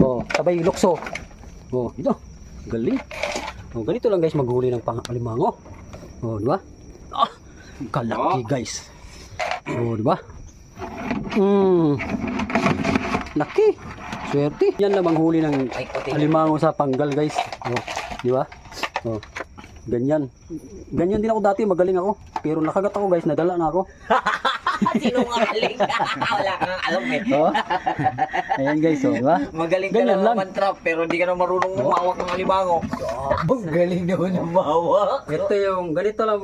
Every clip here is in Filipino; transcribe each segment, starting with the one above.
Oh, sabay lukso. Oh, ito. Galing. Oh, ganito lang guys maghuli ng alimango. Oh, di ba? Ah, kalaki guys. Oh, di ba? Laki. Swerte. Yan lang manghuli ng alimango sa panggal guys. Oh, di ba? Oh. Ganyan. Ganyan din ako dati, magaling ako. Pero nakagat ako guys, nadala na ako. Sinungaling ka. Wala kang alam eh. Oh. Ayan guys, oh, di ba? Magaling ka Ganyan lang lang. trap pero hindi ka na marunong humawak ng alimango. Galing naman humawak. Ito yung, ganito lang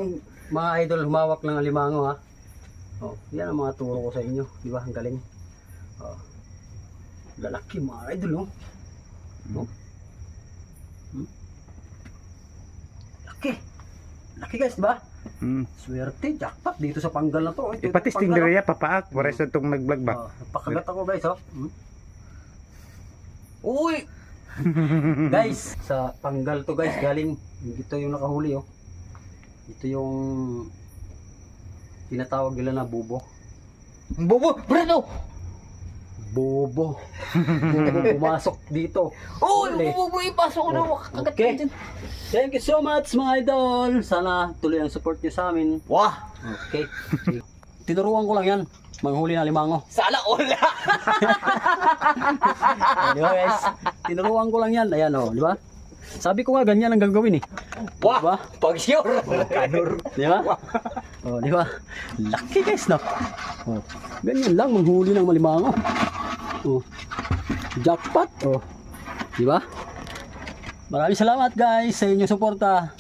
mga idol humawak ng alimango ha. Oh, yan ang mga turo ko sa inyo, di ba? Ang galing. Oh. Lalaki mga idol, oh. Oh. Laki. Laki guys, di ba? Swerte, jackpot dito sa panggal na to. Pati stingray papaak, pares itong nag-vlog ba? Oh, pakagat ako guys, oh. Uy! Guys, sa panggal to guys, galing ito yung nakahuli, oh. Ito yung tinatawag nila na bubo. Bobo! Brado! Bobo. Bobo pumasok dito. Uy! Uli. Bobo! Ipasok ko na makakagat Okay. ka dyan. Thank you so much mga idol. Sana tuloy ang support niyo sa amin. Wah! Okay. Tinuruan ko lang yan. Manghuli ng alimango. Sana all! Di ba guys? Tinuruan ko lang yan. Ayan o, di ba? Sabi ko nga ganyan ang gagawin eh. Wah! Diba? Pag sure! Kanur! Di ba? Oh, di ba? Lucky guys no. Oh, ganyan lang manghuli ng alimango. Oh. Jackpot. Oh. Di ba? Maraming salamat guys sa inyong suporta.